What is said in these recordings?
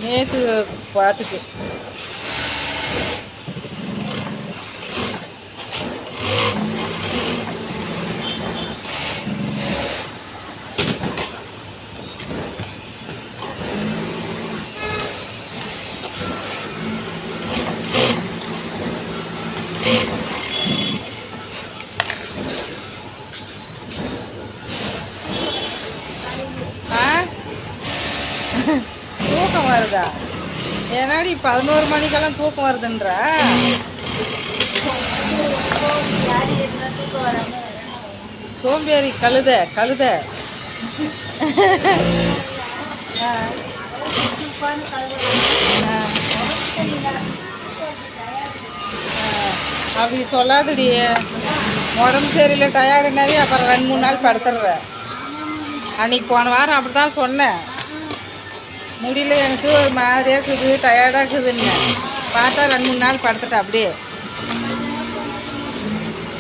நேற்று பார்த்துட்டு தூக்கம் வருதா? ஏன்னாடி 11 மணிக்கெல்லாம் தூக்கம் வருதுன்ற சோம்பேறி கழுத கழுத. அப்படி சொல்லாதடி, உடம்பு சரியில்லை டயர்டுனாவே அப்புறம் 2-3 நாள் படுத்துடுற. அன்றைக்கி போன வாரம் அப்படி தான் சொன்னேன், முடியல எனக்கு ஒரு மாதிரியாக இருக்குது டயர்டாக இருக்குதுன்னு. பார்த்தா 2-3 நாள் படுத்துட்டேன் அப்படியே.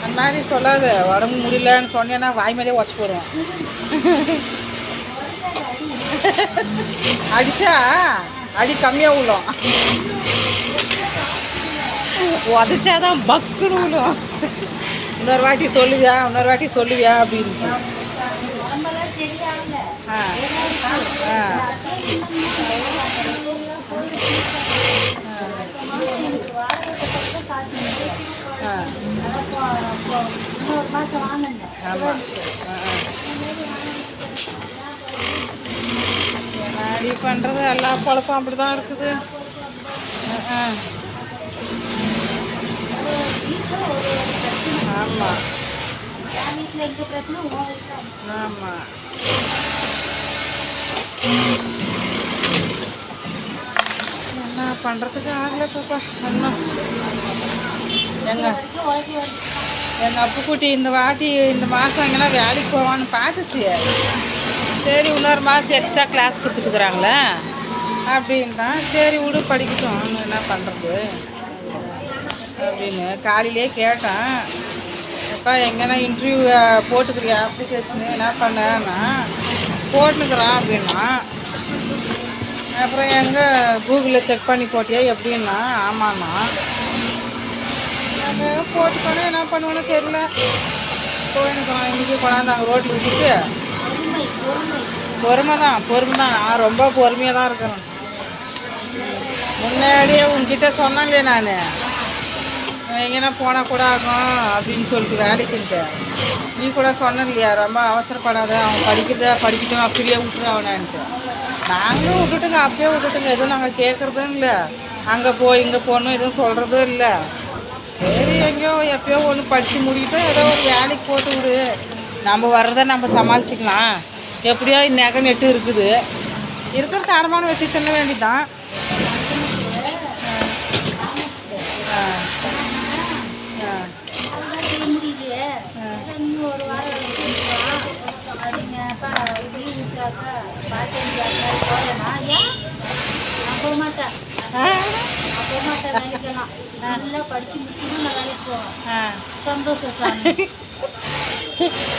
அந்த மாதிரி சொல்லாத, உடம்பு முடியலன்னு சொன்னேன்னா வாய் மேலே உடச்சி போடுவேன். அடித்தா அடி கம்மியாக விழும், உதச்சாதான் பக்குன்னு விழும். இன்னொரு வாட்டி சொல்லுவியா அப்படின்னு. என்னடி பண்ணுறது, எல்லா பொழப்பும் அப்படி தான் இருக்குது. ஆமாம் ஆமாம். என்ன பண்ணுறதுக்கு ஆகலை பாப்பா. இன்னும் எங்கள் அப்புக்குட்டி இந்த மாதம் எங்கன்னா வேலைக்கு போவான்னு பார்த்துச்சு. சரி இன்னொரு மாதம் எக்ஸ்ட்ரா கிளாஸ் கொடுத்துட்டுருக்குறாங்களே அப்படின்னா, சரி விடு படிக்கட்டும், என்ன பண்ணுறது அப்படின்னு காலையிலே கேட்டேன். அப்பா எங்கன்னா இன்டர்வியூ போட்டுக்கிறியா அப்ளிகேஷனு, என்ன பண்ணேன்னா போட்டுக்கிறேன் அப்படின்னா. அப்புறம் எங்கே கூகுளில் செக் பண்ணி போட்டியா எப்படின்னா, ஆமாண்ணா. நாங்கள் போட்டுக்கோனே என்ன பண்ணுவேன்னு தெரியல. போயினுக்கிறோம் இன்றைக்கி கொண்டாந்தாங்க ரோட்டில் விட்டுட்டு. பொறுமை தான், நான் ரொம்ப பொறுமையாக தான் இருக்கிறேன். முன்னாடியே உங்ககிட்ட சொன்னாங்களே, நான் எங்கன்னா போனால் கூட ஆகும் அப்படின்னு சொல்லிட்டு வேலைக்குன்ட்டு. நீ கூட சொன்ன இல்லையா, ரொம்ப அவசரப்படாத, அவன் படிக்கட்டும் அப்படியே விட்டுரு அவனான்ட்டு. நாங்களும் விட்டுட்டுங்க, அப்பயே விட்டுட்டுங்க. எதுவும் நாங்கள் கேட்குறதும் இல்லை, அங்கே போய் இங்கே போகணும் எதுவும் சொல்கிறதும் இல்லை. சரி எங்கேயோ எப்பயோ ஒன்று படித்து முடிக்கிட்டோம், ஏதோ ஒரு வேலைக்கு போட்டு விடு, நம்ம வர்றதை நம்ம சமாளிச்சிக்கலாம். எப்படியோ நகை நெட்டு இருக்குது, இருக்கிறது அடமானம் வச்சு தின்ன வேண்டிதான்.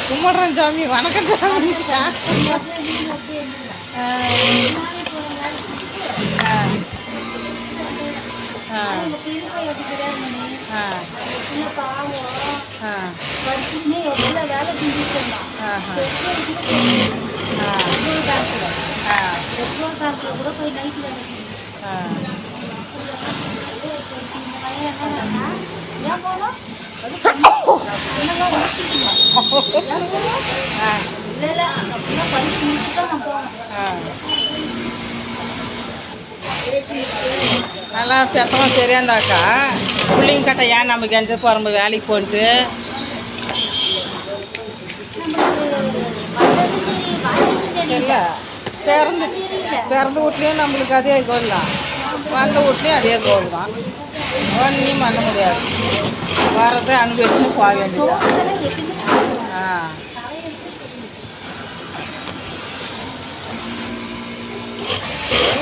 கும்பிட்றேன் சாமி, வணக்கம் சாமி. நல்லா பேசலாம் சரியா இருந்தாக்கா பிள்ளைங்க கட்ட ஏன் நம்ம கெஞ்ச போகிறோம் வேலைக்கு போட்டு. இல்லை பிறந்த வீட்லேயும் நம்மளுக்கு அதே கோல் தான், வந்த வீட்லேயும் அதே கோல் தான். ஒன்றையும் பண்ண முடியாது, வரதை அனுபவிச்சுன்னு போக வேண்டியது.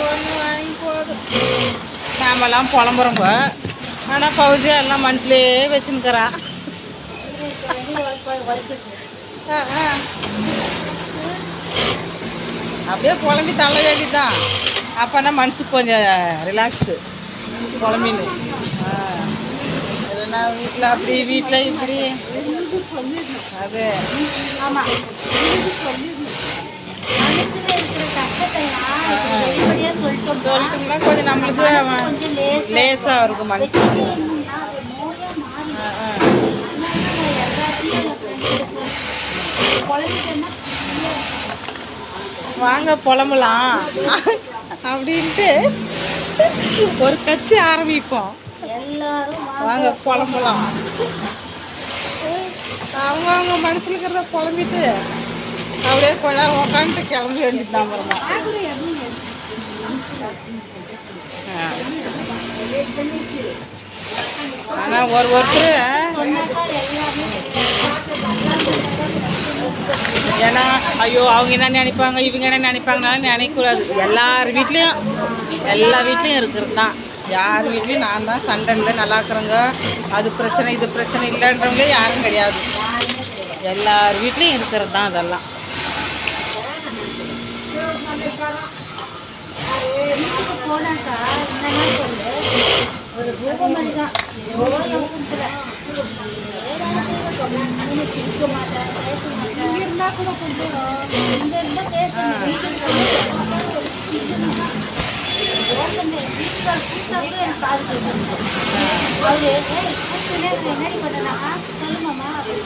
ஒன்று வாங்கி போகுது. நாமெல்லாம் புலம்புறோங்க, ஆனால் பவுஜியா எல்லாம் மனசுலேயே வச்சுன்னுக்கிறா. அப்படியே புலம்பி தள்ள வேண்டியதுதான். அப்போனா மனசுக்கு கொஞ்சம் ரிலாக்ஸு புலம்பின்னு. இல்லைன்னா வீட்டில் அப்படி வீட்டில் இப்படி அது சொல்லிட்டோம்னா கொஞ்சம் நம்மளுக்கு லேசாக இருக்கும் மனசு. வாங்க புலம்பலாம் அப்படின்ட்டு ஒரு கட்சி ஆரம்பிப்போம். வாங்க புலம்பலாம். அவங்க மனசுல இருக்கிறத புலம்பிட்டு அப்படியே கொஞ்ச நேரம் உக்காந்துட்டு கிளம்ப வேண்டியது தான். ஆனால் ஒருத்தர் ஏன்னா ஐயோ அவங்க என்ன நினைப்பாங்க இவங்க என்ன நினைப்பாங்கனாலும் நினைக்கக்கூடாது. எல்லா வீட்லேயும் இருக்கிறது தான். யார் வீட்லேயும் நான் தான் சண்டை இல்லை நல்லா இருக்கிறவங்க அது பிரச்சனை இது பிரச்சனை இல்லைன்றவங்க யாரும் கிடையாது. எல்லார் வீட்லேயும் இருக்கிறது தான் அதெல்லாம். போனாக்கா ஒரு ரூபம் தான் சிரிக்க மாட்டேன் பேச மாட்டேன் இருந்தா கூட கொஞ்சம் இங்க இருந்தா பேசுறேன் வீட்டுக்கு கால் பேசுறேன். அவரு என்னடி பண்ணனா சொல்லுமாமா அப்படின்னு